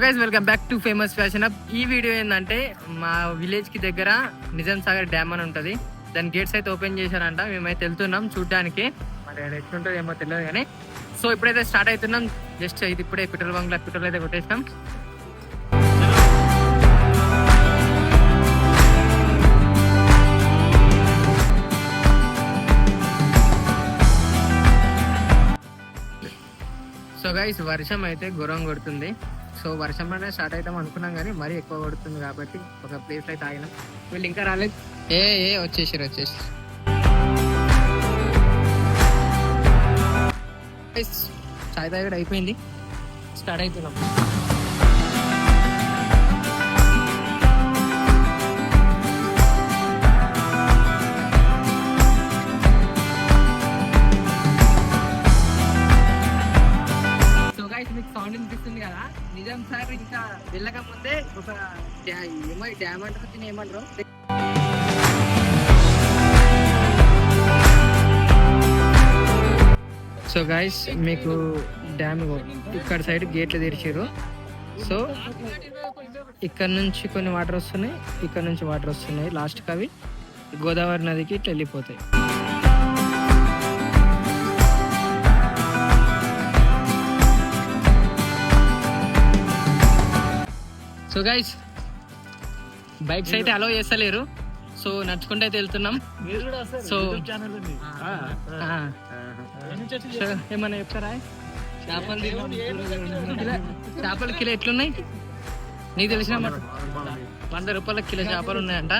Guys welcome back to famous fashion hub. ఈ video ఏంటంటే మా విలేజ్ కి దగ్గర నిజాం సాగర్ డ్యామ్ అని ఉంటుంది. దాని గేట్స్ అయితే ఓపెన్ చేశారంట. మేమైతే వెళ్తున్నాం చూడడానికి. మరి ఎట్లుంటుంది ఏమో తెలియదు కానీ సో ఇప్పుడైతే స్టార్ట్ అవుతున్నాం. జస్ట్ ఇది ఇప్పుడే పెట్రోల్ బంక్ లో పెట్రోల్ అయితే కొట్టేసినాం. సో గైస్ వర్షం అయితే ఘోరం కొడుతుంది. సో వర్షం పడినా స్టార్ట్ అవుతాం అనుకున్నాం కానీ మరీ ఎక్కువ కొడుతుంది కాబట్టి ఒక ప్లేస్ అయితే ఆగినాం. వీళ్ళు ఇంకా రాలేదు. వచ్చేసారు చాయ్ తాగడం అయిపోయింది. స్టార్ట్ అవుతున్నాం. మీకు సౌండ్ వినిపిస్తుంది కదా, నిజాం సార్ ఇంకా వెళ్ళక ముందే ఒక ఏమో డ్యామ్ అంటారు ఏమంటారు. సో గైస్ మీకు డ్యామ్ ఇక్కడ సైడ్ గేట్లు తెరిచారు. సో ఇక్కడ నుంచి కొన్ని వాటర్ వస్తున్నాయి, ఇక్కడ నుంచి వాటర్ వస్తున్నాయి. లాస్ట్కి అవి గోదావరి నదికి ఇట్లా వెళ్ళిపోతాయి. సో గైస్ బైక్స్ అయితే అలో చేస్తలేరు. సో నడుచుకుంటూ అయితే వెళ్తున్నాం. సో ఏమన్నా చెప్తారా? చేపలు కిలో ఎట్లున్నాయి నీకు తెలిసిన? 100 రూపాయల కిలో చేపలు ఉన్నాయంట.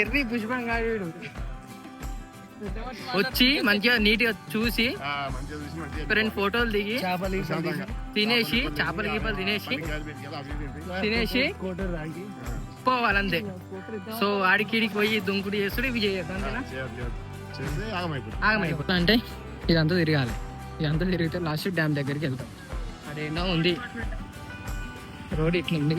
ఎర్రి పుష్పం కాదు. వచ్చి మంచిగా నీట్గా చూసి 2 ఫోటోలు దిగి తినేసి చేపల గీపలు తినేసి పోవాలంతే. సో ఆడికిడికి పోయి దుంకుడు చేస్తుడు ఇవి చేయొద్దు అంతేనా? ఆగమైపోతా అంటే ఇదంతా తిరగాలి. ఇదంతా తిరిగితే లాస్ట్ డ్యామ్ దగ్గరికి వెళ్తాం. అదేనా ఉంది రోడ్ ఇట్లుంది.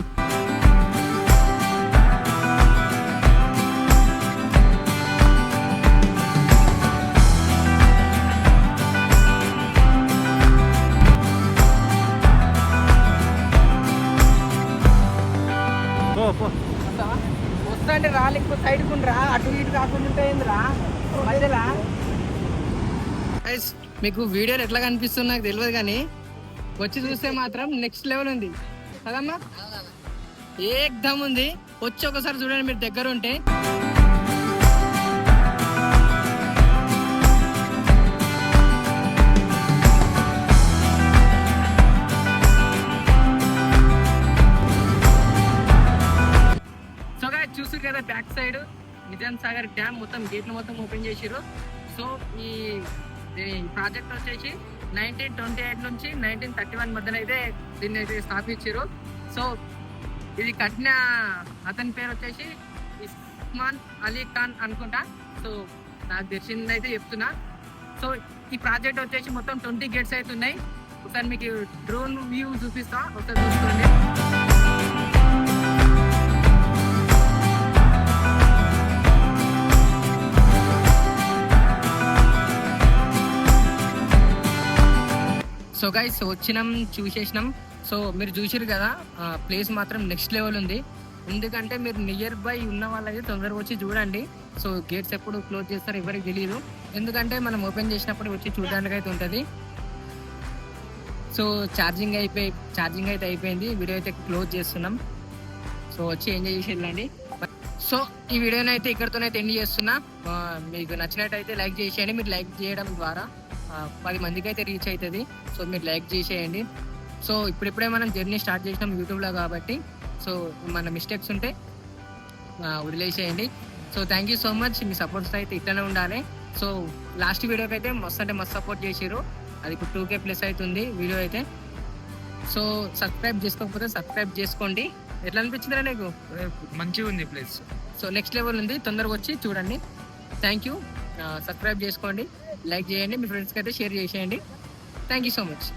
వస్తా అంటే రాలేకపోతే సైడ్ కుండ్రా, అటు ఇటు కాకుండా ఉంటాయిందిరా మధ్యలో. మీకు వీడియోలు ఎట్లా కనిపిస్తుంది నాకు తెలియదు కానీ వచ్చి చూస్తే మాత్రం నెక్స్ట్ లెవెల్ ఉంది కదమ్మా. ఏకదమ్ ఉంది. వచ్చి ఒకసారి చూడండి మీరు దగ్గర ఉంటే. చూసారు కదా back side Nizam Sagar dam మొత్తం గేట్లు మొత్తం ఓపెన్ చేసారు. సో ఈ ప్రాజెక్ట్ వచ్చేసి 1928 నుంచి 1931 మధ్యన అయితే దీన్ని అయితే స్థాపించారు. సో ఇది కట్టిన అతని పేరు వచ్చేసి ఉస్మాన్ అలీ ఖాన్ అనుకుంటా. సో నాకు తెలిసింది అయితే చెప్తున్నా. సో ఈ ప్రాజెక్ట్ వచ్చేసి మొత్తం 20 గేట్స్ అయితే ఉన్నాయి. ఒకసారి మీకు డ్రోన్ వ్యూ చూపిస్తా, ఒకసారి చూసుకోండి. సో గైస్ వచ్చినాం, చూసేసినాం. సో మీరు చూసారు కదా ప్లేస్ మాత్రం నెక్స్ట్ లెవెల్ ఉంది. ఎందుకంటే మీరు నియర్ బై ఉన్న వాళ్ళకి తొందరగా వచ్చి చూడండి. సో గేట్స్ ఎప్పుడు క్లోజ్ చేస్తారో ఎవరికి తెలియదు. ఎందుకంటే మనం ఓపెన్ చేసినప్పుడు వచ్చి చూడడానికి అయితే ఉంటుంది. సో ఛార్జింగ్ అయితే అయిపోయింది. వీడియో అయితే క్లోజ్ చేస్తున్నాం. సో వచ్చి ఎంజాయ్ చేసి వెళ్ళండి. సో ఈ వీడియోని అయితే ఇక్కడితోనైతే ఎండ్ చేస్తున్నా. మీకు నచ్చినట్టయితే లైక్ చేసేయండి. మీరు లైక్ చేయడం ద్వారా 10 మందికి అయితే రీచ్ అవుతుంది. సో మీరు లైక్ చేసేయండి. సో ఇప్పుడిప్పుడే మనం జర్నీ స్టార్ట్ చేసినాం యూట్యూబ్లో కాబట్టి సో మన మిస్టేక్స్ ఉంటే వదిలేసేయండి. So thank you so much. Me supports అయితే ఇట్లనే ఉండాలి. సో లాస్ట్ వీడియోకి అయితే మస్తు సపోర్ట్ చేసారు. అది ఇప్పుడు 2K ప్లస్ అవుతుంది వీడియో అయితే. సో సబ్స్క్రైబ్ చేసుకోకపోతే సబ్స్క్రైబ్ చేసుకోండి. ఎట్లా అనిపించిందిరా నీకు? మంచిగా ఉంది ప్లేస్. సో నెక్స్ట్ లెవెల్ ఉంది, తొందరగా వచ్చి చూడండి. Thank you. సబ్స్క్రైబ్ చేసుకోండి, లైక్ చేయండి, మీ ఫ్రెండ్స్కి అయితే షేర్ చేసేయండి. Thank you so much.